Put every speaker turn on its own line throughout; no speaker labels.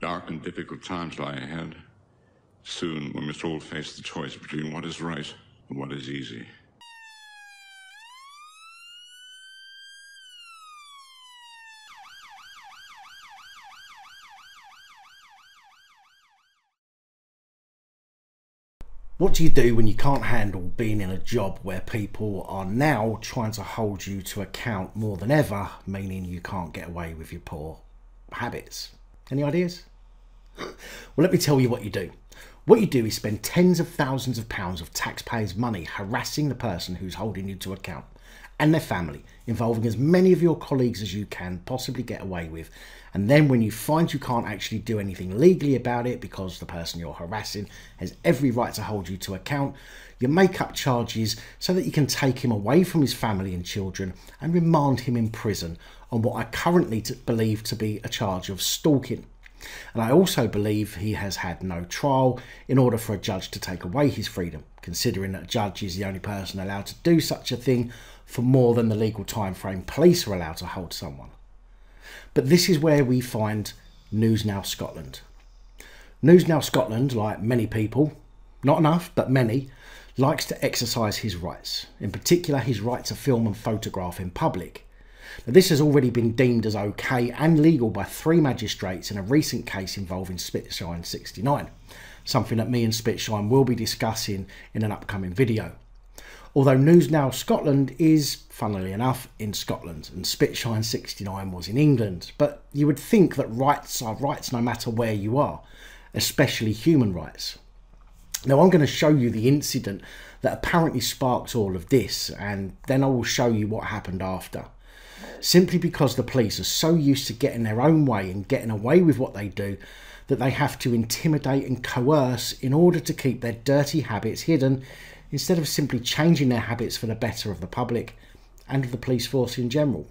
Dark and difficult times lie ahead. Soon we must all face the choice between what is right and what is easy.
What do you do when you can't handle being in a job where people are now trying to hold you to account more than ever, meaning you can't get away with your poor habits? Any ideas? Well, let me tell you what you do. What you do is spend tens of thousands of pounds of taxpayers' money harassing the person who's holding you to account and their family, involving as many of your colleagues as you can possibly get away with. And then when you find you can't actually do anything legally about it because the person you're harassing has every right to hold you to account, you make up charges so that you can take him away from his family and children and remand him in prison on what I currently believe to be a charge of stalking. And I also believe he has had no trial in order for a judge to take away his freedom, considering that a judge is the only person allowed to do such a thing for more than the legal time frame police are allowed to hold someone. But this is where we find News Now Scotland. News Now Scotland, like many people, not enough, but many, likes to exercise his rights, in particular his right to film and photograph in public. Now, this has already been deemed as okay and legal by 3 magistrates in a recent case involving Spitshine 69, something that me and Spitshine will be discussing in an upcoming video. Although News Now Scotland is, funnily enough, in Scotland and Spitshine 69 was in England, but you would think that rights are rights no matter where you are, especially human rights. Now I'm going to show you the incident that apparently sparked all of this, and then I will show you what happened after. Simply because the police are so used to getting their own way and getting away with what they do that they have to intimidate and coerce in order to keep their dirty habits hidden, instead of simply changing their habits for the better of the public and of the police force in general.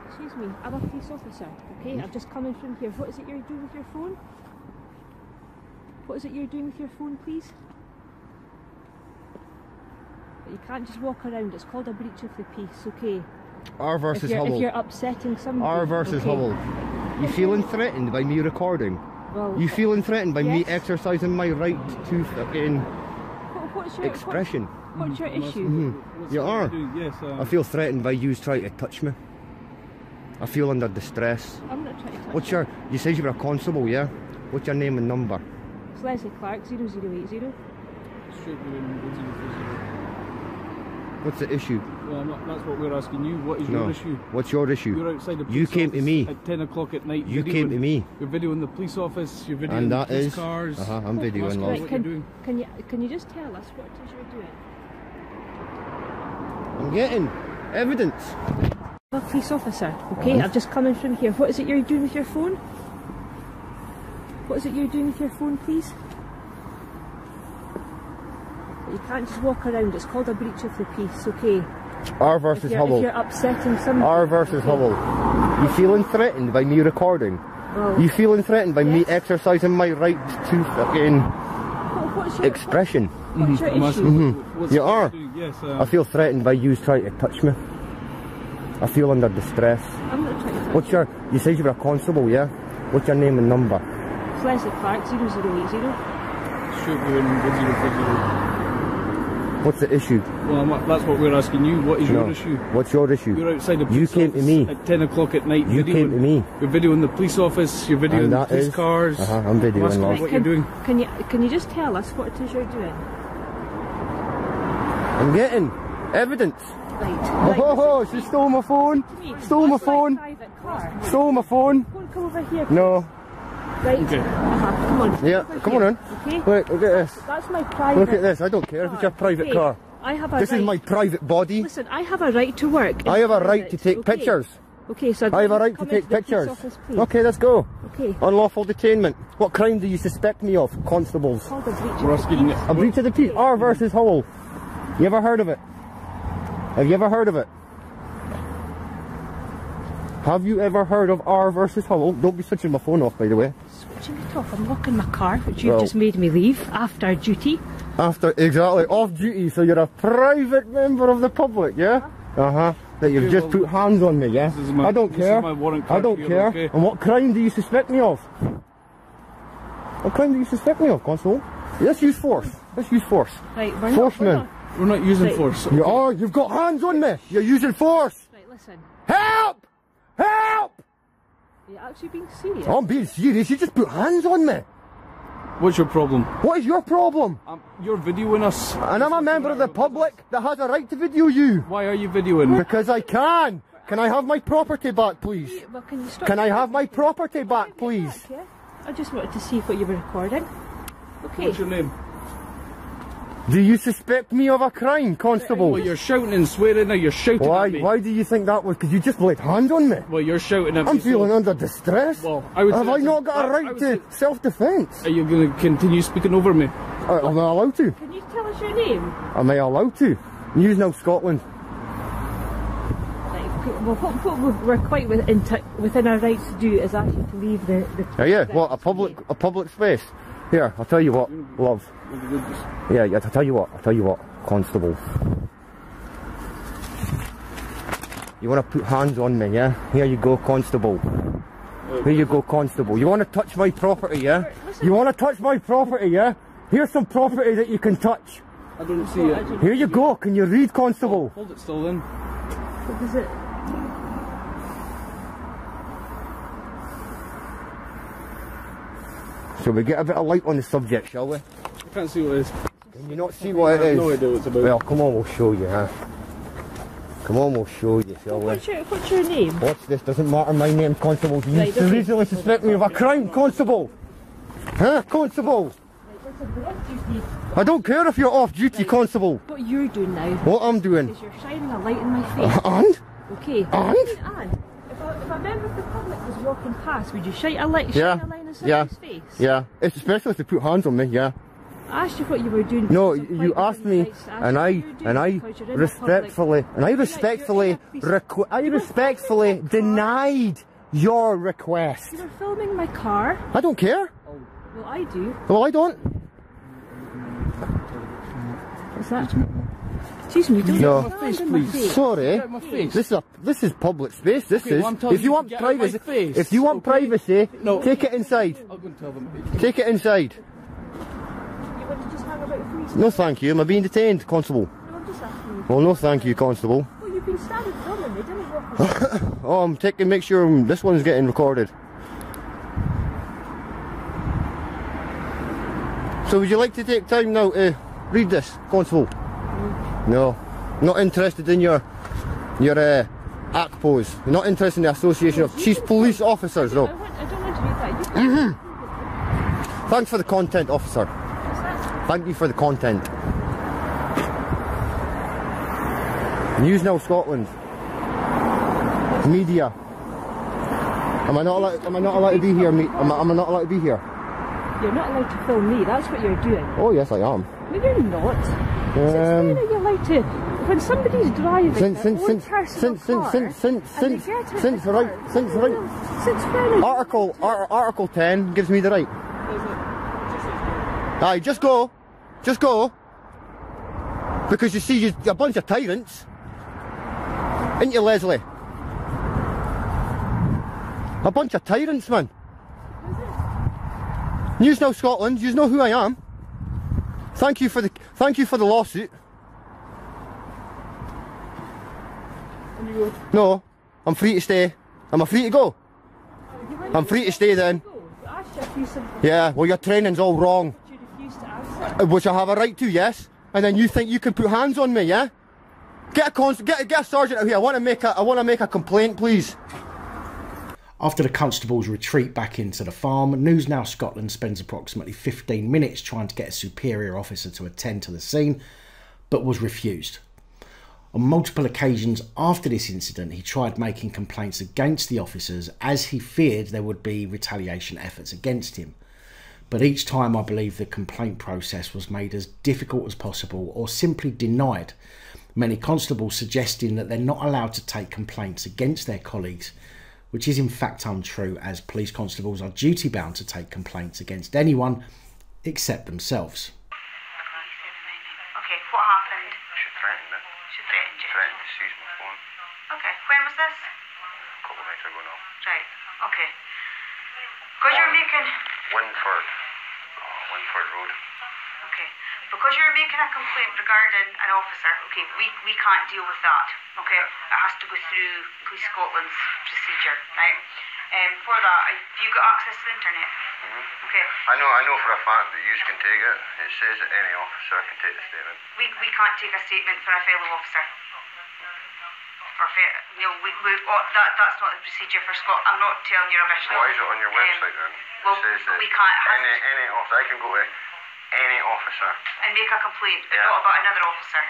Excuse me, I'm a police officer, okay? I've just come in from here. What is it you're doing with your phone? What is it you're doing with your phone, please? But you can't just walk around. It's called a breach of the peace, okay?
R versus Hubble.
If you're upsetting somebody.
R versus Hubble. You feeling threatened by me recording?
Well,
you feeling threatened by me
yes.
exercising my right to fucking
what's your
expression?
What's your issue?
You are.
Yes,
I feel threatened by you trying to touch me. I feel under distress.
I'm not trying to touch
What's your... You said you were a constable, yeah? What's your name and number?
It's Leslie Clark, 0080.
What's the issue?
Well, that's what we're asking you. What is your issue?
What's your issue?
You're outside the police
You came to me.
At 10 o'clock at night.
You came to me.
You're videoing the police office, you're videoing
and
the
that
police
is,
cars.
I'm videoing
Right,
what you're doing.
can you just tell us what it is you're doing?
I'm getting evidence.
I'm a police officer, okay? I've just come in from here. What is it you're doing with your phone? What is it you're doing with your phone, please? But you can't just walk around. It's called a breach of the peace, okay?
R versus Hubble.
If you're upsetting somebody.
R versus Hubble. You feeling threatened by me recording?
Well,
you feeling threatened by me
yes.
exercising my right to fucking expression?
What's your issue?
You are.
Yes,
I feel threatened by you trying to touch me. I feel under distress.
I'm not trying to touch
What's your... You said you were a constable, yeah? What's your name and number?
It's Leslie Clark, 0080.
What's the issue?
Well, that's what we're asking you. What is your issue?
What's your issue?
You're outside the police
You came to me.
At 10 o'clock at night.
You came to me.
You're videoing the police office, you're videoing the police cars.
I'm videoing love.
What you're doing.
Can you just tell us what it is you're doing?
I'm getting evidence.
Right.
Oh, she stole my phone. Stole my phone. Stole my phone.
Come over here.
No.
Right. Okay. Come on.
Yeah, come on in.
Okay.
Wait, look at this.
That's my private.
Look at this. I don't care if it's your private car.
I have a
This is my private body.
Listen, I have a right to work.
I have a right to take pictures.
Okay, so
I have a right to take pictures. Okay, let's go.
Okay.
Unlawful detainment. What crime do you suspect me of, constables?
Called a breach
We're
of the
asking
peace.
A breach of the peace. R versus Howell. You ever heard of it? Have you ever heard of it? Have you ever heard of R versus Howell? Don't be switching my phone off, by the way.
Switching it off. I'm locking my car, which you've just made me leave after duty.
After, exactly, off duty, so you're a private member of the public, yeah? Uh-huh. That you've just put hands on me, yeah? I don't care. I don't care. Okay. And what crime do you suspect me of? What crime do you suspect me of, Constable? Let's use force. Let's use force.
Right,
We're not using force.
You are. You've got hands on me. You're using force.
Right, listen.
Help! Help!
Are you actually being serious?
I'm being serious. You just put hands on me.
What's your problem?
What is your problem?
You're videoing us.
And I'm a member of the public that has a right to video you.
Why are you videoing?
Because I can. Can I have my property back, please?
Well, can you stop?
Can I have my property back, please?
Back, yeah? I just wanted to see what you were recording. Okay.
What's your name?
Do you suspect me of a crime, Constable?
Well, you're shouting and swearing now. You're shouting at me.
Why do you think that was? Because you just laid hands on me.
Well, you're shouting at me.
I'm feeling under distress.
Well, I would
have
say
I not got a right to self-defence?
Are you going to continue speaking over me?
Am I allowed to?
Can you tell us your name?
Am I allowed to? News Now Scotland.
Well, what we're quite within our rights to do is actually to leave the
Yeah, what, a public space? Here, I'll tell you what, love. Yeah, I'll tell you what, Constable. You want to put hands on me, yeah? Here you go, Constable. Here you go, Constable. You want to touch my property, yeah? You want to touch my property, yeah? Here's some property that you can touch.
I don't see it.
Here you go, can you read, Constable?
Hold it still then.
What is it?
Shall we get a bit of light on the subject, shall we?
I can't see what it is.
Can you not see what it is?
I have no idea what it's about.
Well, come on, we'll show you, huh? Come on, we'll show you, shall we?
What's your name?
What's this? Doesn't matter my name, Constable. You
Right, okay.
reasonably suspect me of a crime, Constable! Huh, Constable? I don't care if you're off duty, Constable.
What you're doing now?
What I'm doing?
Is you're shining a light in my face.
And?
Okay.
And?
If a member of the public was walking past, would you shine a light in somebody's face?
Yeah. It's especially if they put hands on me, yeah.
I asked you what you were doing.
No, you asked me, and I respectfully denied your request.
You were filming my car.
I don't care.
Well, I do.
Well, I don't.
What's that? Excuse me, don't
No.
get my face, please.
Sorry.
Get my face.
This is public space. This
Okay,
is.
well, I'm telling
If you
you
want
to get out of my
privacy,
face,
if you want
okay?
privacy,
No.
take it inside.
I'll go and tell them.
Take it inside.
You want to just hang about with me?
No, thank you. Am I being detained, Constable?
No, I'm just asking you.
Well, no, thank you, Constable.
Well, you've been standing filming me, didn't you?
Oh, I'm taking. Make sure this one's getting recorded. So, would you like to take time now to read this, Constable? No, not interested in your act pose. You're not interested in the Association of Chief Police Officers, no.
I don't want to do that.
Thanks for the content, officer. Thank you for the content. News Now Scotland. Media. Am I not allowed to be here, mate? Am I not allowed to be here?
You're not allowed to film me, that's what you're doing.
Oh yes, I am.
No, you're not. Since when are you allowed to? When somebody's driving Since when?
Article 10 gives me the right. Aye, just go. Just go. Because you see, you're a bunch of tyrants. Ain't you, Leslie? A bunch of tyrants, man. News Now Scotland, you know who I am. Thank you for the lawsuit. No, I'm free to stay. Am I free to go? I'm free to stay then. Yeah, well your training's all wrong. Which I have a right to, yes. And then you think you can put hands on me, yeah? Get a sergeant out here. I want to make a complaint, please.
After the constables retreat back into the farm, News Now Scotland spends approximately 15 minutes trying to get a superior officer to attend to the scene, but was refused. On multiple occasions after this incident, he tried making complaints against the officers as he feared there would be retaliation efforts against him. But each time I believe the complaint process was made as difficult as possible or simply denied, many constables suggesting that they're not allowed to take complaints against their colleagues, which is in fact untrue, as police constables are duty bound to take complaints against anyone except themselves.
Okay, what happened?
She threatened me.
She threatened you?
Threatened to seize my phone.
Okay, when was this?
A couple of nights ago now.
Right, okay. Because you're making...
Winford Road.
Okay, because you're making a complaint regarding an officer, okay, we can't deal with that, okay? It has to go through Police Scotland's procedure, right? For that, have you got access to the internet? Okay.
I know for a fact that you can take it. It says that any officer can take the statement.
We can't take a statement for a fellow officer. That's not the procedure for Scott. I'm not telling you rubbish.
Why is it on your website then?
Well,
it says that
we can't.
Any officer, I can go to any officer
and make a complaint, but
Yeah.
not about another officer.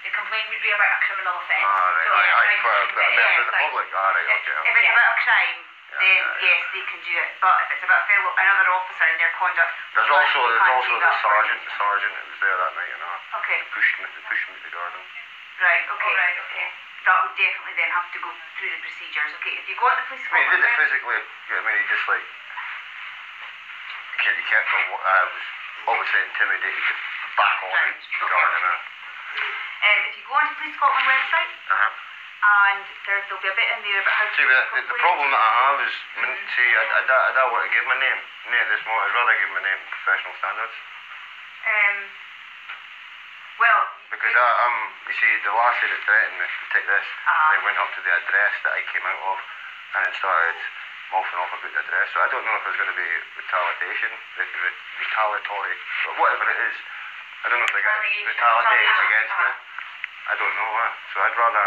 The complaint would be about a criminal offence.
Aye, for a member of the public. Alright, okay.
If it's about a crime, then yes, they can do it. But if it's about another officer and their conduct,
There's
we
also
can't take
the
that.
sergeant. The sergeant that was there that night, you know.
Okay.
They pushed me to the garden.
Right. Okay. Right. Okay. That would definitely then have to go through the procedures. Okay. If you go on the police.
I mean, he did it physically. I mean, he just like he kept on. I was obviously intimidated to back on
Right.
the garden.
If you go on the Police Scotland website, and there'll be a bit in there about how to.
See, but the problem that I have is, I don't want to give my name. At this moment, I'd rather give my name professional standards.
Well.
Because you see, the lassie that threatened me to take this, they went up to the address that I came out of, and it started mouthing off about the address. So I don't know if there's going to be retaliatory, or whatever it is. I don't know if they got retaliates against me. I don't know. So I'd rather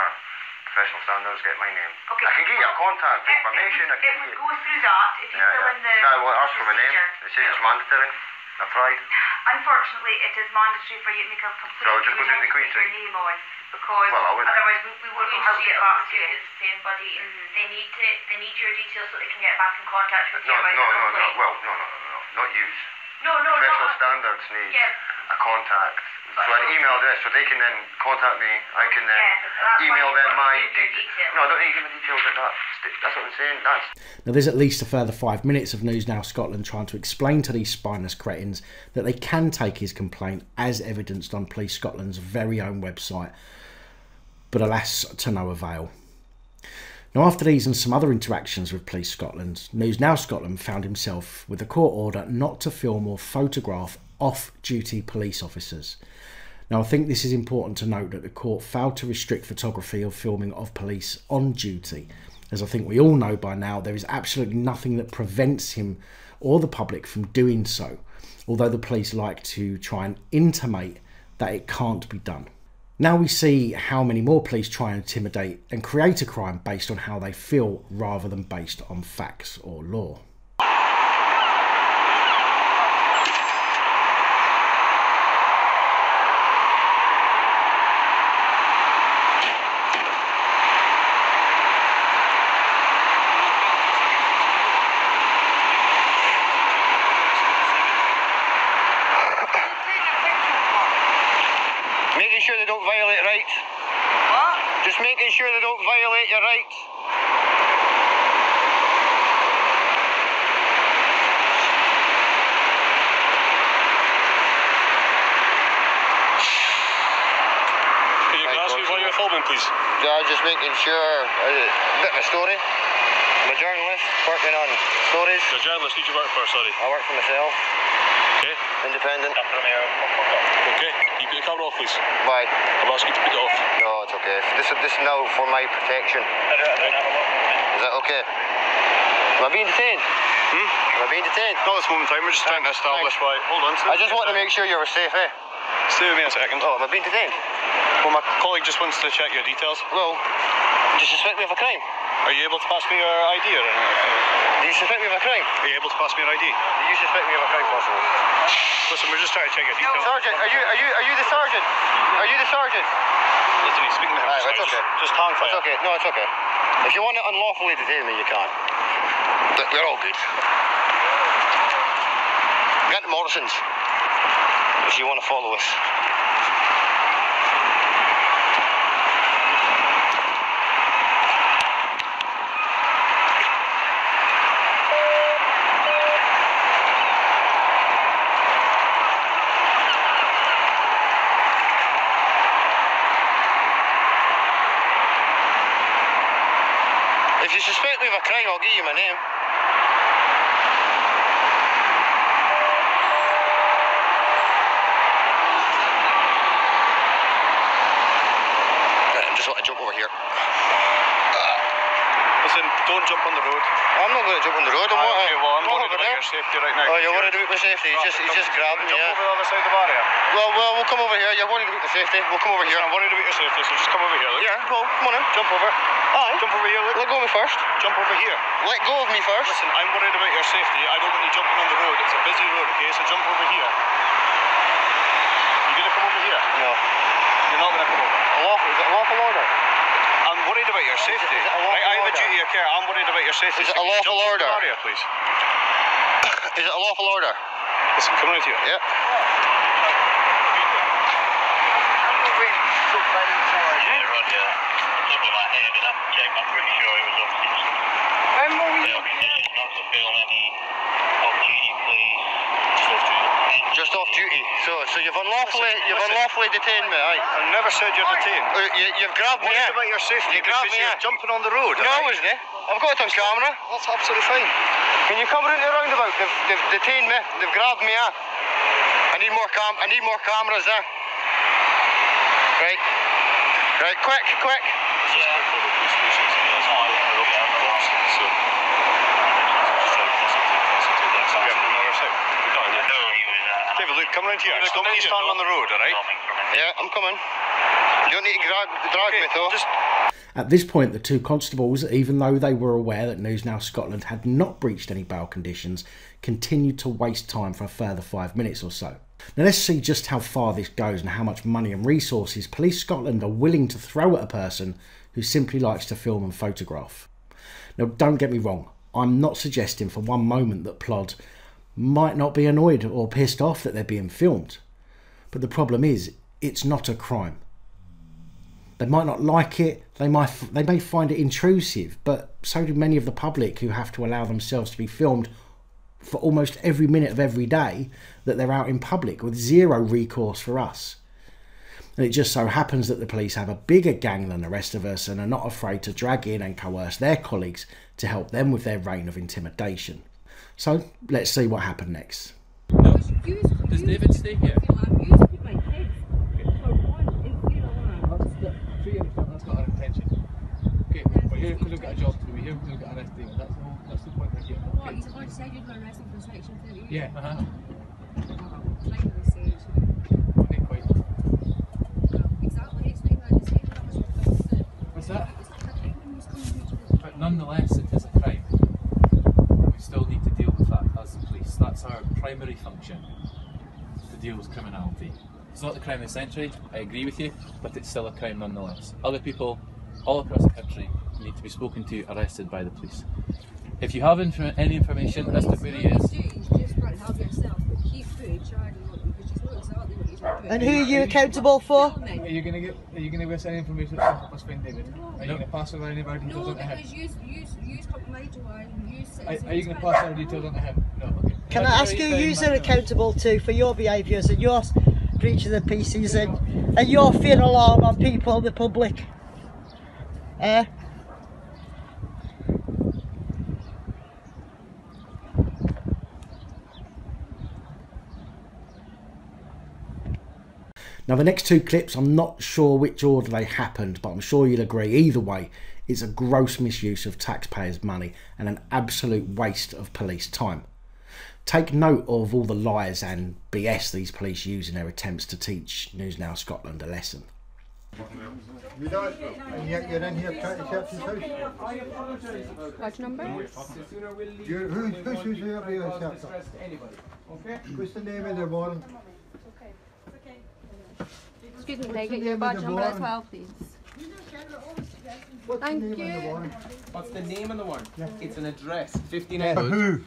professional standards get my name.
Okay.
I can give you a contact information.
It would go through that if you fill in the.
No, I will ask for my name.
procedure.
It says it's mandatory. I tried.
Unfortunately, it is mandatory for you to make a complaint.
So I'll just go
You
do the
have to
Queen's
put your
Street?
name on, because
Well, I wouldn't.
otherwise we won't know how to get back to you.
It's the same body. They need your details so they can get back in contact with you
No,
about
no,
the
no, no.
complaint.
Well, no. Not use.
No,
Professional
not.
standards need
Yeah.
a contact. So an email address, so they can then contact me. I can then
that's
email
why
them
you've got
my
to give your
details.
details.
No, I don't need to give my details like that. That's what I'm saying.
Now there's at least a further 5 minutes of News Now Scotland trying to explain to these spineless cretins that they can take his complaint as evidenced on Police Scotland's very own website, but alas, to no avail. Now after these and some other interactions with Police Scotland, News Now Scotland found himself with a court order not to film or photograph off-duty police officers. Now I think this is important to note that the court failed to restrict photography or filming of police on duty. As I think we all know by now, there is absolutely nothing that prevents him or the public from doing so, although the police like to try and intimate that it can't be done. Now we see how many more police try and intimidate and create a crime based on how they feel rather than based on facts or law.
Making sure they don't violate rights. What? Just making sure they don't violate your rights.
Can you ask me why you're filming, please?
Yeah, just making sure. A bit of a story. I'm a journalist working on stories.
You're a journalist, who do you work for, sorry?
I work for myself.
Okay.
Independent.
Okay. Can you put the camera off, please?
Why?
I'm asking you to put it off.
No, it's okay. This is now for my protection. Is that okay?
Am I being detained? Am I being detained?
Not at this moment in time, we're just trying to establish why. Hold on.
I just want to make sure you were safe, eh?
Stay with me a second.
Oh, am I being detained?
Well, my colleague just wants to check your details.
Well, do you suspect me of a crime?
Are you able to pass me your ID or anything?
Do you suspect me of a crime?
Are you able to pass me your ID?
Do you suspect me of a crime, Constable?
Listen, we're just trying to check your details.
Sergeant, are you the sergeant? Are you the sergeant?
Listen, he's speaking to him.
Right, it's okay.
Just hang fire.
It's okay. No, it's okay. If you want to unlawfully detain me, you can. We're all good. Get to Morrison's if you want to follow us. If you suspect me of a crime, I'll give you my name. I just want to jump over here.
Listen, don't jump on the road.
I'm not going to jump on the road. I'm
I'm worried about your safety right now.
Oh, you're worried about my safety? He's just grabbed me, yeah.
Jump over the other side of the barrier.
Well, we'll come over here. You're worried about the safety. We'll come over here.
I'm worried about your safety, so just come over here. Look.
Yeah, well, come on in.
Jump over.
Aye.
Jump over here. Look.
Let go of me first.
Jump over here.
Let go of me first.
Listen, I'm worried about your safety. I don't want you jumping on the road. It's a busy road, okay? So jump over here. You gonna come over here?
No.
You're not gonna come over.
Is it a lawful order?
I'm worried about your safety.
Is it a lawful
I have a
order?
duty of care. I'm worried about your safety.
Is it
So
a
can you
lawful
jump over
order?
the barrier, please.
Is it a lawful order?
Listen, come around here.
Yep. Just off duty. So you've unlawfully detained me, aye?
I never said you're detained.
You've grabbed me,
What about your safety?
You grabbed
Because
me,
you're jumping on the road.
No, I wasn't. I've got it on camera.
That's absolutely fine.
Can you come round the roundabout? They've detained me. They've grabbed me, I need more cameras there. Right. Right, quick.
David, look, come round here. I just don't want you standing on the road, alright?
Yeah, I'm coming. You don't need to drag me though.
At this point, the two constables, even though they were aware that News Now Scotland had not breached any bail conditions, continued to waste time for a further 5 minutes or so. Now let's see just how far this goes and how much money and resources Police Scotland are willing to throw at a person who simply likes to film and photograph. Now don't get me wrong, I'm not suggesting for one moment that Plod might not be annoyed or pissed off that they're being filmed. But the problem is, it's not a crime. They might not like it, they may find it intrusive, but so do many of the public who have to allow themselves to be filmed for almost every minute of every day that they're out in public with zero recourse for us. And it just so happens that the police have a bigger gang than the rest of us and are not afraid to drag in and coerce their colleagues to help them with their reign of intimidation. So let's see what happened next.
No. Does David stay here? That's not our intention. Okay, we're here because we've got a job to do. We're here because we've got an arrest date. That's the point we're here.
What, you've already said you're going to arrest him for section 38?
Yeah,
Not quite. Exactly, it's not even the same.
What's that?
It's like a crime when he's coming here to the...
But nonetheless, it is a crime. We still need to deal with that as the police. That's our primary function, to deal with criminality. It's not the crime of the century, I agree with you, but it's still a crime nonetheless. Other people all across the country need to be spoken to, arrested by the police. If you have any information as to where he is...
And who are you accountable for?
Are you going to give us any information about what's find David? Are you going to pass over any of our details on to him? Are you going to pass our details on to him? No, okay.
Can I ask who you're accountable to for your behaviours and your breach of the pieces and your fear alarm on people, the public?
Now the next two clips, I'm not sure which order they happened, but I'm sure you'll agree either way, It's a gross misuse of taxpayers' money and an absolute waste of police time. Take note of all the lies and BS these police use in their attempts to teach News Now Scotland a lesson.
You don't, and yet you're in here trying to search his house.
Watch number?
Who's here really search? What's the name of the warrant?
Excuse me, can I get your badge number as well, please?
What's
Thank
the name
you.
of the warrant?
What's the name of the warrant?
Yeah.
It's an address. 59.
Who?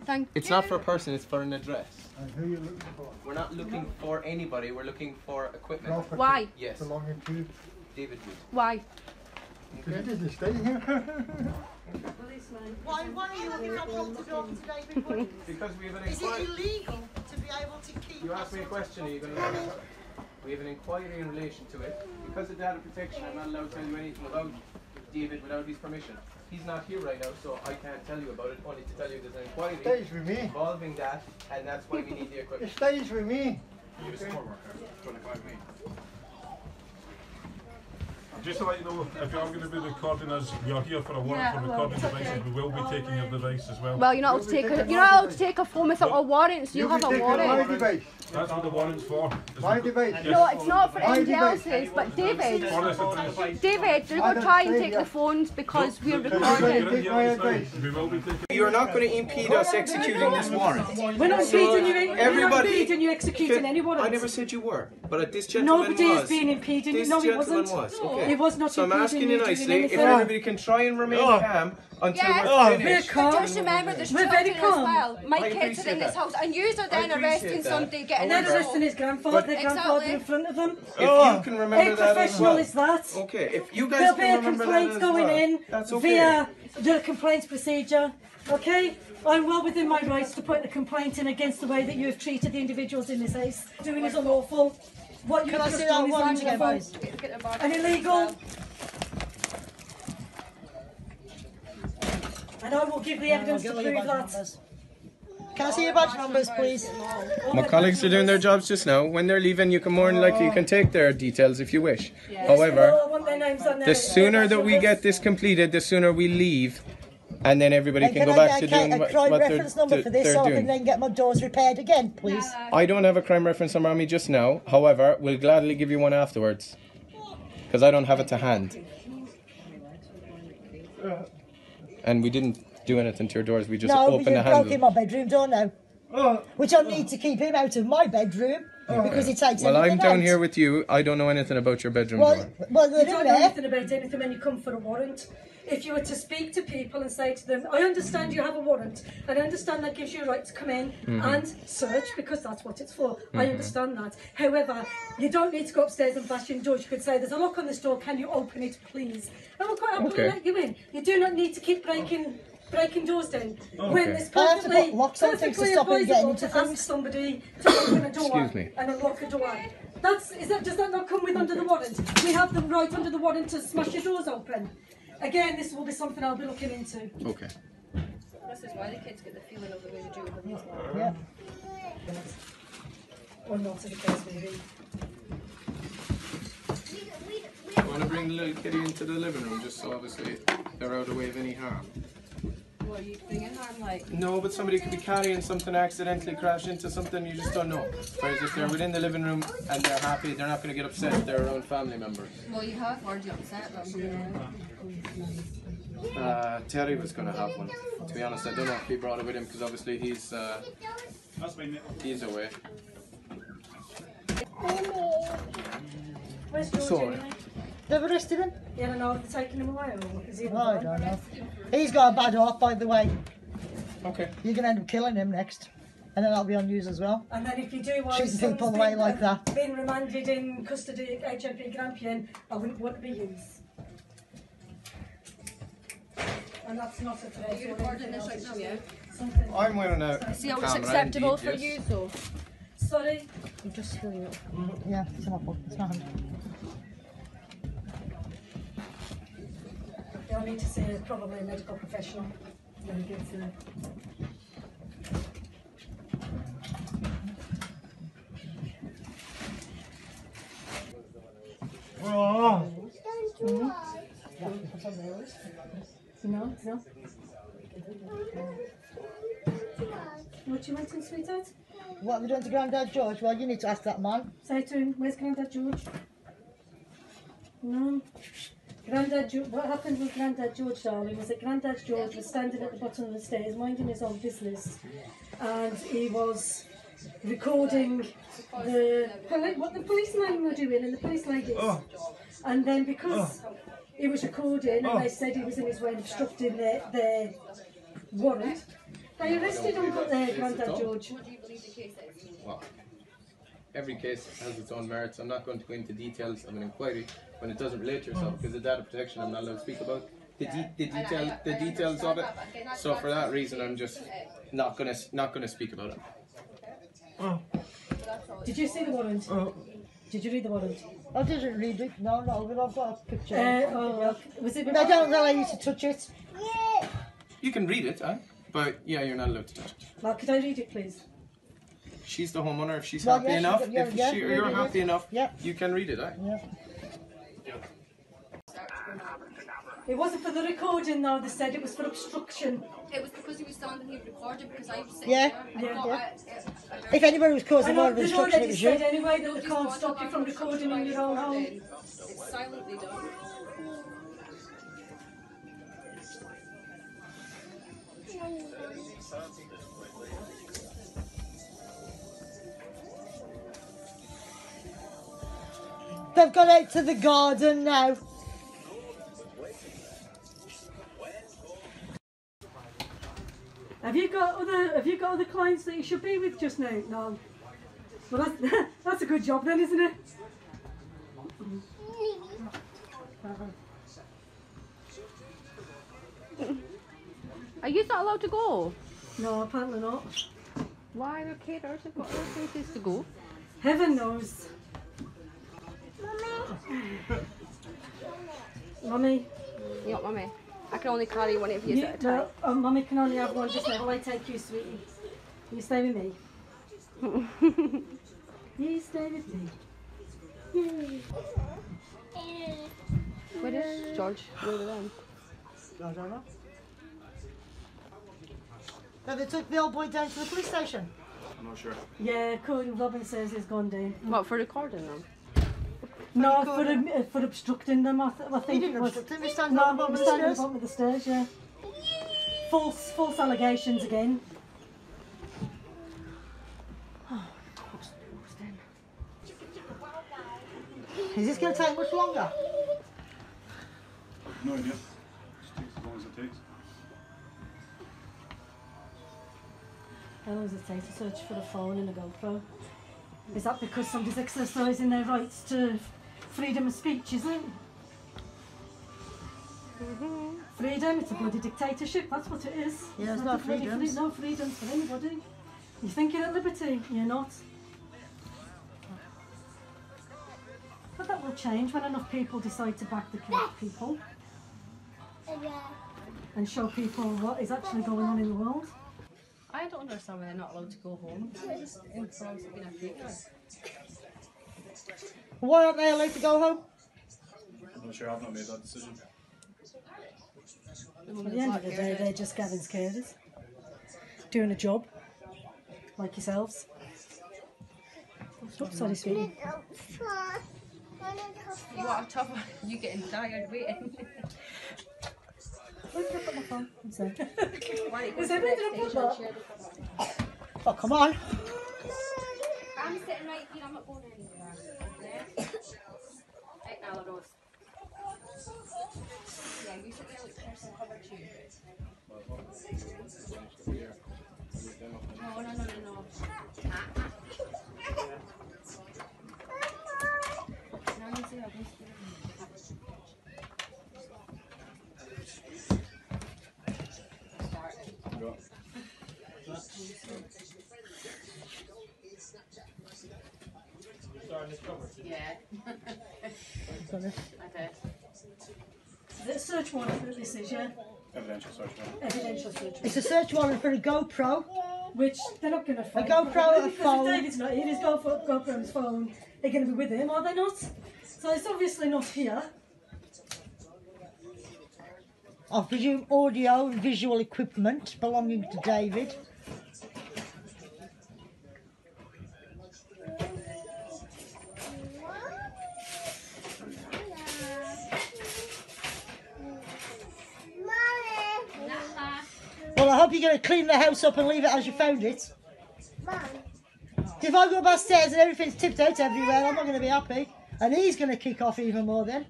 Thank
It's
you.
not for a person, it's for an address.
And who are you looking for?
We're not looking for anybody, we're looking for equipment.
Property
Why?
Yes.
belonging to?
David Wood.
Why?
Because he doesn't stay here.
Why are you looking at property belonging to David Wood?
Because we have an
Is it
inquiry.
illegal to be able to keep...
You asked me a question, are you going to let me? We have an inquiry in relation to it. Because of data protection, I'm not allowed to tell you anything about David without his permission. He's not here right now, so I can't tell you about it, only to tell you there's an inquiry
Stays with me.
involving that, and that's why we need the
It
equipment.
stays with me.
You're a support worker, 25 me. Just to let you know, if you are going to be recording us, we are here for a warrant for recording devices. We will be taking your device as well.
Well, you're not allowed to take a, you're not allowed to take a phone without a warrant, so you have a
My
warrant.
device.
That's what the warrant's for.
My device.
No, it's not for
My
anybody
device.
else's, but David,
For this address.
David, you're going to try and take the phones because we're
You're
recording.
going to take my advice.
We will be taking.
You're not going to impede us executing this warrant.
We're not impeding you. We're not impeding you executing any warrant.
I never said you were, but this gentleman
Nobody
was.
is being impeding.
This
No, he
gentleman
wasn't.
was. Okay.
He was not
So I'm
impeding
asking you
you doing
nicely, if
anything.
everybody can try and remain calm until we're finished.
But just remember, there's
We're
children
very
as
calm.
well. My
I
kids are
appreciate
in this
that.
house, and you are then
I appreciate
arresting
that.
somebody, getting
They're
in
arresting
trouble.
his grandfather, their grandfather in front of them.
If you can remember
How
that as
professional
well.
is that?
Okay, if you guys
There'll be
can
a
remember that
complaint
as
going
well,
in
that's okay.
via the complaints procedure. Okay? I'm well within my rights to put the complaint in against the way that you have treated the individuals in this house. Doing is unlawful. What you
Can I
have
see
just
that
done is
warrant again,
unlawful and illegal. And I will give the evidence to prove that.
Can I see your badge numbers, please?
My colleagues are doing their jobs just now. When they're leaving, you can more than likely you can take their details if you wish. However,
I want their names on there.
the sooner that we get this completed, the sooner we leave, and then everybody can go back to doing
a crime
what
reference number for this
they're
so I can
doing.
then get my doors repaired again, please?
I don't have a crime reference number on me just now. However, we'll gladly give you one afterwards, because I don't have it to hand. And we didn't do anything to your doors. We just
No, but
opened the
you broke in
handle.
my bedroom door now. Which I need to keep him out of my bedroom because he takes
Well, I'm
everything
down
out.
here with you. I don't know anything about your bedroom
Well,
door.
they're
You don't
in
know
there.
anything about anything when you come for a warrant. If you were to speak to people and say to them, I understand you have a warrant, and I understand that gives you a right to come in and search because that's what it's for. I understand that. However, you don't need to go upstairs and bash in doors. You could say, there's a lock on this door, can you open it, please? And we'll quite happily let you in. You do not need to keep breaking doors down. When there's
I have to
perfectly,
put locks on things to
perfectly
stop him getting
advisable
into
to ask
things.
somebody to open a door
Excuse me.
and unlock a door. Does that not come with under the warrant? We have the right under the warrant to smash your doors open. Again, this will be something I'll be looking into.
Okay.
This is why the kids get the feeling of the way they do with them.
Yeah.
Or not, as the case may be.
I want to bring the little kitty into the living room just so obviously they're out of the way of any harm.
What are you thinking? I'm like,
No, but somebody could be carrying something, accidentally crash into something, you just don't know. Whereas if they're within the living room and they're happy, they're not going to get upset if they're around family members.
well, you have already upset them.
Terry was going to have one. To be honest, I don't know if he brought it with him because obviously he's away.
Where's George
So-
anyway?
They've arrested him?
Yeah, I don't know if they're taking him away or is he in the
I
van?
don't know. He's got a bad heart, by the way.
Okay.
You're going to end up killing him next. And then that'll be on news as well.
And then if you do while
Shooting
his son's
people away
been,
like that.
been remanded in custody at HMP Grampian, I wouldn't want to be used. And that's not a threat.
Are you recording this right now, yeah?
I'm wearing a
See how
camera,
it's acceptable
indeed,
for
yes.
you, though?
Sorry?
I'm just filling it up. Yeah, it's awful. It's not.
You'll need to see probably a medical professional. When you get to No, no. What you wanting, sweetheart?
What are we doing to Grandad George? Well, you need to ask that man.
Say to him, where's Grandad George? No. Grandad George, what happened with Grandad George, darling, was that Grandad George was standing at the bottom of the stairs minding his own business, and he was recording what the policemen were doing and the police ladies. And then because he was recording and they said he was in his way of obstructing their warrant, they arrested him, Grandad George.
What do you believe the case is?
Well, every case has its own merits. I'm not going to go into details of an inquiry when it doesn't relate to yourself, because the data protection I'm not allowed to speak about the details of it. So for that reason, I'm just not gonna speak about it.
Did you see the warrant? Did you read the warrant?
I didn't read it. No, but I've got a picture.
Was it?
They don't allow you to touch it.
You can read it, but yeah, you're not allowed to touch it.
Well, could I read it, please?
She's the homeowner. If she's happy enough, if you're happy enough,
yeah,
you can read it.
Yeah.
It wasn't for the recording though, they said it was for obstruction.
It was because he was standing here recording, because I was sitting
there. If anybody was causing more of an obstruction, it was you.
Said anyway that they can't stop you from recording in your own home.
It's silently done.
They've gone out to the garden now.
Have you got other clients that you should be with just now? No. Well, that's a good job then, isn't it?
Are you not allowed to go?
No, apparently not.
Why are caterers have got other places to go?
Heaven knows. Mummy.
Yeah, Mummy. I can only carry one of you at a time.
No, Mummy can only have one just now. Will I take you, sweetie? You stay with me. You stay with me. Yay.
Where is George? Where are them?
I don't know. No, they took the old boy down to the police station.
I'm not sure.
Yeah, Robin says he's gone down.
What, for recording them?
No, for obstructing them. I think
he didn't
it was.
obstruct him. He standing on the bottom of the stairs.
Standing on the bottom of the stairs. Yeah. False allegations again.
Is this going to take much longer?
No idea. Just takes as long as it takes.
How long does it take to search for a phone and a GoPro? Is that because somebody's exercising their rights to freedom of speech, is it? Freedom, it's a bloody dictatorship, that's what it is.
Yeah, there's no freedoms.
No freedoms for anybody. You think you're at liberty, you're not. But that will change when enough people decide to back the correct people. And show people what is actually going on in the world.
I don't understand why they're not allowed to go home. They're just in France being a faker.
Why aren't they allowed to go home?
I'm not sure, I've not made that decision.
At the end of the day, they're just Gavin's carers. Doing a job. Like yourselves. Oops, sorry, sweetie.
You are tough. You getting tired waiting.
Where did I put my phone? I'm sorry.
Is there where did I put that?
Oh, come on.
I'm sitting right here, I'm not going anywhere. Right now, Rose. Yeah, you sit there with person covered too. No. Now you see how this Yeah.
Okay. Is it a search warrant for this is, yeah?
Evidential search warrant.
Evidential search warrant.
It's a search warrant for a GoPro.
Which they're not going to find.
A GoPro, a phone.
If David's not here, his GoPro on his phone, they're going to be with him, are they not? So it's obviously not here.
I presume audio and visual equipment belonging to David. Well, I hope you're going to clean the house up and leave it as you found it. If I go upstairs and everything's tipped out everywhere, I'm not going to be happy. And he's going to kick off even more then.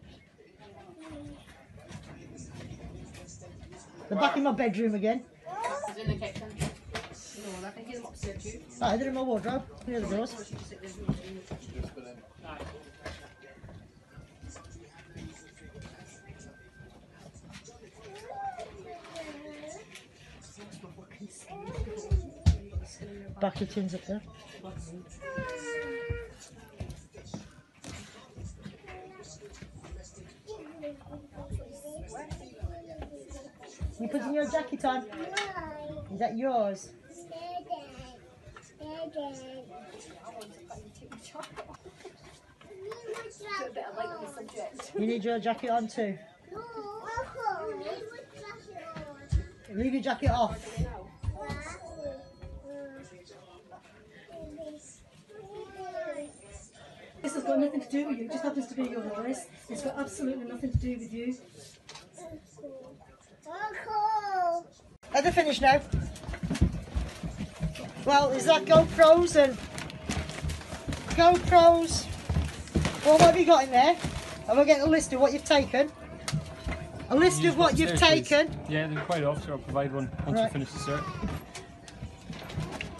They're back in my bedroom again.
He's in the kitchen. No, I think he's upstairs too.
Ah, they're in my wardrobe. Near the doors. Bucket tins up there. You putting your jacket on? Is that yours? You need your jacket on too. Leave your jacket off.
This has got nothing to do with you. It just happens to be your address. It's got absolutely nothing to do with you.
Are they finished now? Well, is that GoPros and GoPros? Well, what have you got in there? Have I get a list of what you've taken? A list of what you've taken?
Yeah, they're quite off, so I'll provide one once you finish the search.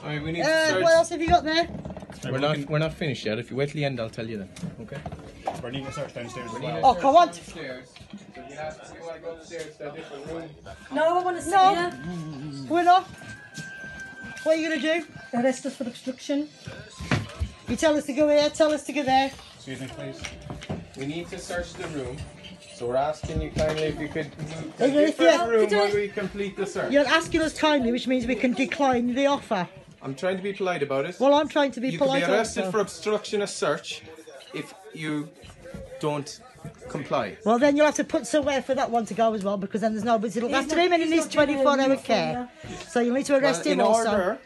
Alright, we need to search.
What else have you got there?
We're not finished yet. If you wait till the end, I'll tell you then. Okay?
We're needing a search downstairs as well.
Oh, come on.
So you want to go upstairs to a different room?
No, I want to see
No, we're not. What are you going to do?
Arrest us for obstruction.
You tell us to go here, tell us to go there.
Excuse me, please.
We need to search the room. So we're asking you kindly if you could move to a
Even if
different
you-
room while we complete the search.
You're asking us kindly, which means we can decline the offer.
I'm trying to be polite about it.
Well, I'm trying to be
You
polite
can be arrested
also.
for obstruction of search if you don't comply.
Well, then you'll have to put somewhere for that one to go as well, because then there's nobody to look after him and he needs 24-hour care. So you'll need to arrest him
in
also.
order,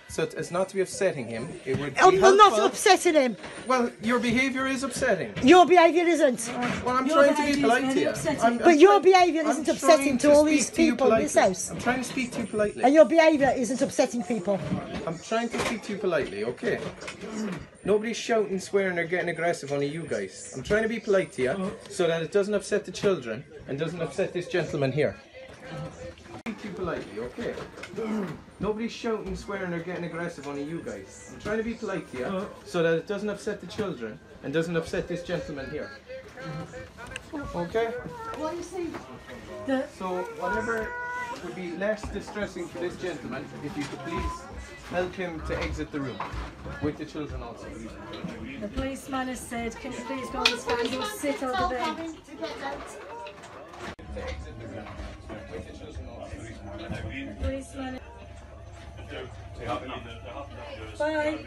so it's not to be upsetting him, it would be
I'm not
helpful-
upsetting him.
Well, your behaviour is upsetting.
Your behaviour isn't.
Well, I'm trying to be polite to you.
But your behaviour
I'm
isn't
trying
upsetting to all these
speak to you
people in this
politely.
house.
I'm trying to speak to you politely.
And your behaviour isn't upsetting people.
I'm trying to speak to you politely, okay? Nobody's shouting, swearing, or getting aggressive, only you guys. I'm trying to be polite to you so that it doesn't upset the children and doesn't upset this gentleman here. Speak to you politely, okay? Nobody's shouting, swearing, or getting aggressive, only you guys. I'm trying to be polite to you so that it doesn't upset the children and doesn't upset this gentleman here. Okay?
What do you see?
So whatever would be less distressing for this gentleman, if you could please help him to exit the room with the children also.
The policeman has said, can you please go and stand or sit over there? Policeman. Bye.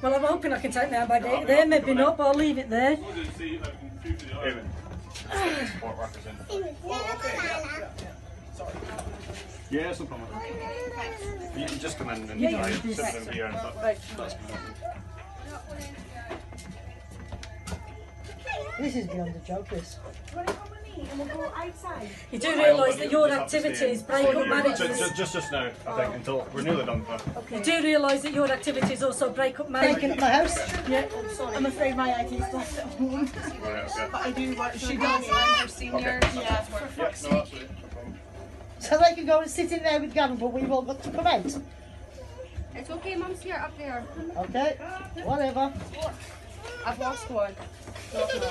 Well, I'm hoping I can take my hand by date there, maybe not, but I'll leave it there.
Yeah, it's no problem. You can just come in and
Yeah,
try
you
and
do
sit
that.
down here and
Right.
that's good.
This is beyond a joke, this.
You do realise that your activities break up marriages.
Just now, I think, until we're nearly done.
You do realise that your activities also break up marriages.
Breaking up my house?
Yeah, I'm sorry.
I'm afraid my ID's left at home.
Right, okay.
But I do work
She
for
does.
I'm her senior.
Okay.
Yeah, for fuck's sake.
So they can go and sit in there with Gavin, but we've all got to come out.
It's okay, Mum's here, up there.
Okay, whatever.
I've lost one. No, no.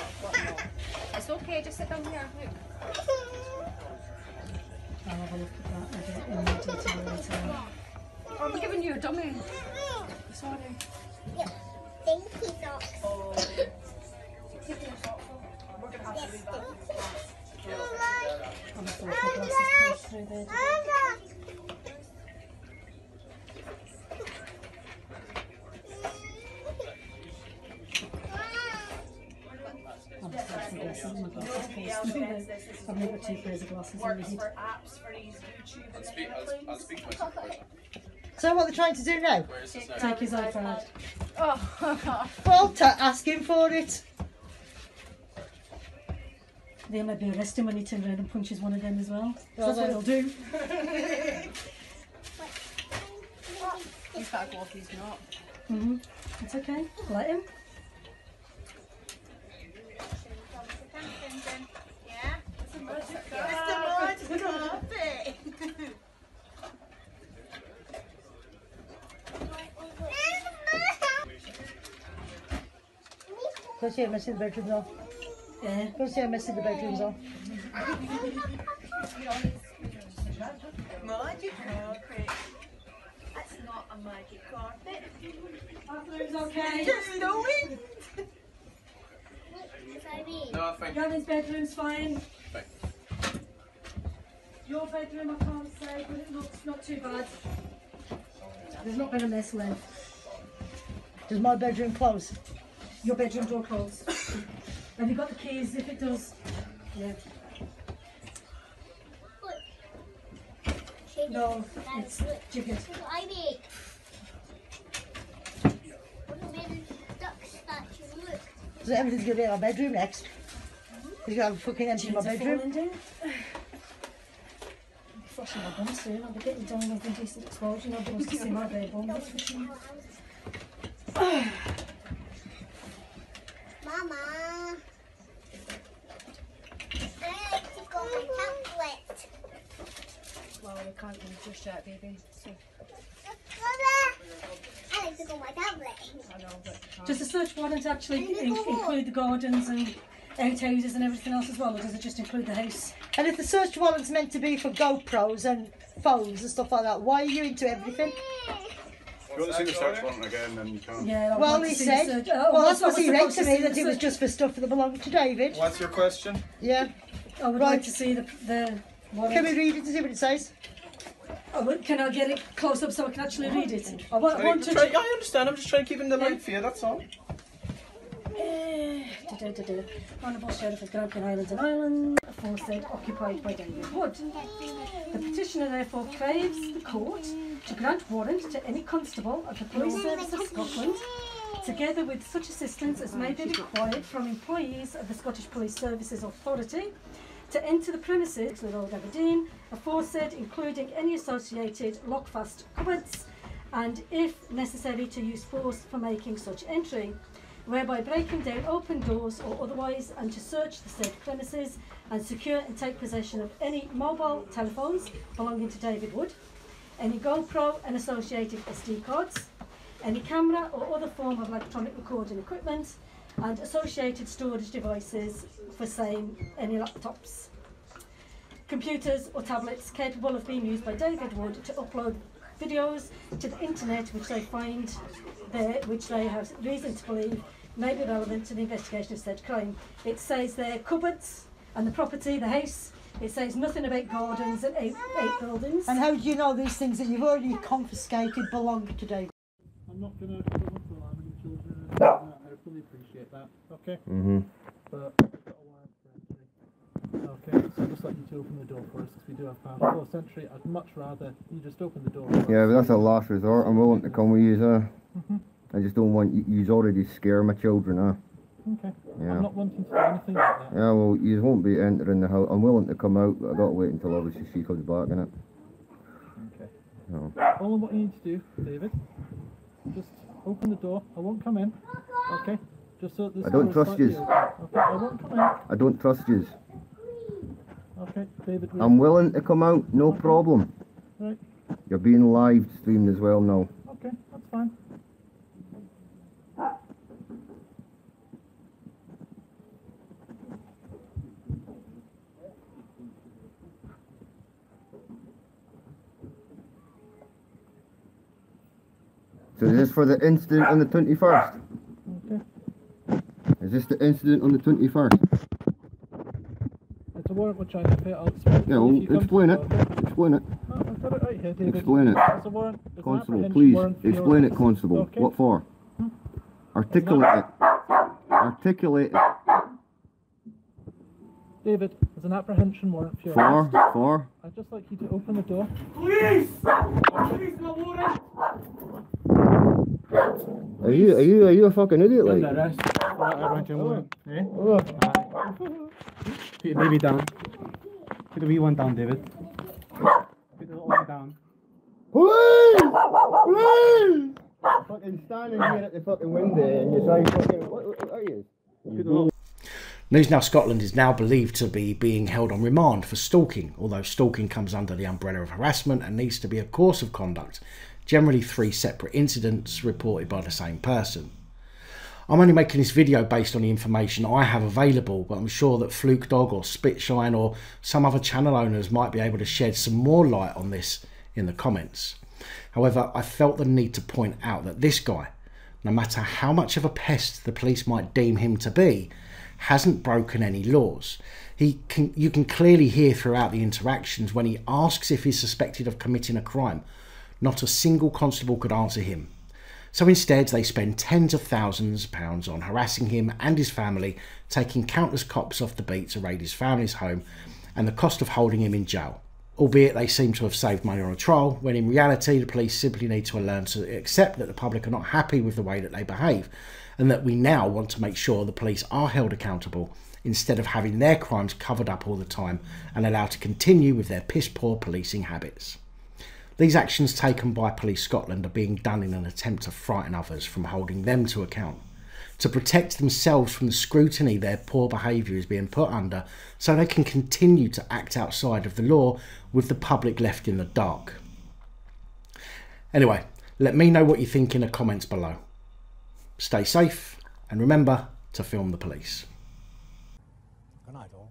It's okay, just sit down here. Look.
I'll have a look at that in more detail later.
I'm giving you a dummy. Sorry.
Stinky socks.
Oh.
We're going to have to leave that.
I'm just going to put glasses close through there. I'm just going to put glasses glasses and my glasses. I've never got 2 pairs of glasses in my head.
I'll speak to my supervisor.
So what they're trying to do now?
Take his iPad.
Oh.
Well, ask him for it.
They might be arresting when he turns around and punches one of them as well.
Well,
That's what he'll do.
He's got to go off, he's not.
It's okay. Let him.
Yeah? It's a magic carpet.
Go see how messy the bedrooms are.
Yeah.
Go see how messy the bedrooms are.
Magic carpet. That's not a magic carpet.
Bathroom's okay.
Just know it.
No, fine.
Gavin's bedroom's fine.
Fine.
Your bedroom I can't say, but it looks not too bad. There's not been a mess left.
Does my bedroom close?
Your bedroom door closed. Have you got the keys if it does? Yeah. No, it's jiggered.
So everything's going to be in our bedroom next. Because you have fucking empty my bedroom.
Flashing my bum soon. I'll be getting done with indecent exposure. Nobody wants to see my bare bum. That's for sure.
Mama, I like to go on my tablet.
Well, we can't do it just yet, baby. So.
I like to go on my tablet.
I know, but
Does the search warrant actually include the gardens and outhouses and everything else as well, or does it just include the house?
And if the search warrant's meant to be for GoPros and phones and stuff like that, why are you into everything?
If you want to see the search warrant again, then you can.
Yeah,
well, he said, well, that's what he read to me, that it was just for stuff that belonged to David.
What's your question?
Yeah.
I would like to see the warrant.
Can we read it to see what it says?
Oh, but can I get it close up so I can actually read it? I
I understand, I'm just trying to keep in the light for you, that's all.
Honourable Sheriff of Grampian Islands and Ireland, aforesaid occupied by David Wood. The petitioner therefore craves the court to grant warrant to any constable of the Police Service of Scotland, together with such assistance as may be required from employees of the Scottish Police Services Authority, to enter the premises to the Road Aberdeen, aforesaid including any associated lockfast cupboards, and if necessary to use force for making such entry, whereby breaking down open doors or otherwise, and to search the said premises and secure and take possession of any mobile telephones belonging to David Wood, any GoPro and associated SD cards, any camera or other form of electronic recording equipment, and associated storage devices for same, any laptops, computers or tablets capable of being used by David Wood to upload videos to the internet which they find there, which they have reason to believe may be relevant to the investigation of said crime. It says their cupboards and the property, the house. It says nothing about gardens and eight buildings.
And how do you know these things that you've already confiscated belong to David?
I'm not going to alarm any children. I fully appreciate that. Okay? But I've got a warrant for entry. Okay, so just like you to open the door for us, because we do have power of force entry. I'd much rather you just open the door for us.
Yeah, but that's a last resort. I'm willing to come with you, I just don't want you already scare my children,
Okay.
Yeah.
I'm not wanting to do anything like that.
Yeah, well, you won't be entering the house. I'm willing to come out, but I've got to wait until obviously she comes back, innit?
Okay.
So.
All what you need to do, David, just open the door. I won't come in. Okay? Just so this
I don't trust yous.
Okay, I won't come in.
I don't trust yous.
Okay, David.
I'm willing to come out, no problem.
Right.
You're being live streamed as well now.
Okay, that's fine.
So is this for the incident on the 21st?
Okay.
Is this the incident on the 21st?
It's a warrant we're trying to pay. I'll explain.
Yeah, well, explain it. Explain it.
Oh, I've got it right here, David.
Explain it.
It's a warrant. It's an
Constable,
apprehension
please,
warrant for
explain
your-
it, Constable.
Okay.
What for? Articulate it. Articulate it.
David, there's an apprehension warrant for your arrest.
Four.
I'd just like you to open the door.
Police! Police, no warrant!
Are you a fucking idiot, like?
Under arrest. Eh? Put the baby down. Put the wee one down, David. Put the little one down.
Police! Police! Fucking standing here at the fucking window and you're trying fucking... What are you?
News Now Scotland is now believed to be being held on remand for stalking, although stalking comes under the umbrella of harassment and needs to be a course of conduct, generally 3 separate incidents reported by the same person. I'm only making this video based on the information I have available, but I'm sure that Fluke Dog or Spitshine or some other channel owners might be able to shed some more light on this in the comments. However, I felt the need to point out that this guy, no matter how much of a pest the police might deem him to be, hasn't broken any laws. You can clearly hear throughout the interactions when he asks if he's suspected of committing a crime. Not a single constable could answer him. So instead they spend tens of thousands of pounds on harassing him and his family, taking countless cops off the beat to raid his family's home, and the cost of holding him in jail. Albeit they seem to have saved money on a trial, when in reality the police simply need to learn to accept that the public are not happy with the way that they behave, and that we now want to make sure the police are held accountable instead of having their crimes covered up all the time and allowed to continue with their piss poor policing habits. These actions taken by Police Scotland are being done in an attempt to frighten others from holding them to account, to protect themselves from the scrutiny their poor behaviour is being put under, so they can continue to act outside of the law with the public left in the dark. Anyway, let me know what you think in the comments below. Stay safe and remember to film the police.
Good night, all.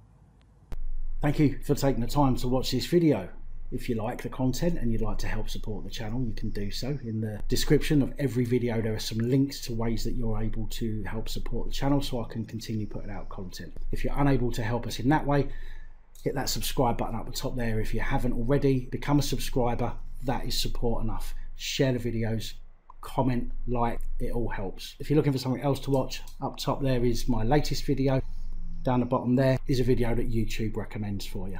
Thank you for taking the time to watch this video. If you like the content and you'd like to help support the channel, you can do so. In the description of every video there are some links to ways that you're able to help support the channel so I can continue putting out content. If you're unable to help us in that way, hit that subscribe button up the top there. If you haven't already, become a subscriber. That is support enough. Share the videos, comment, like, it all helps. If you're looking for something else to watch, up top there is my latest video. Down the bottom there is a video that YouTube recommends for you.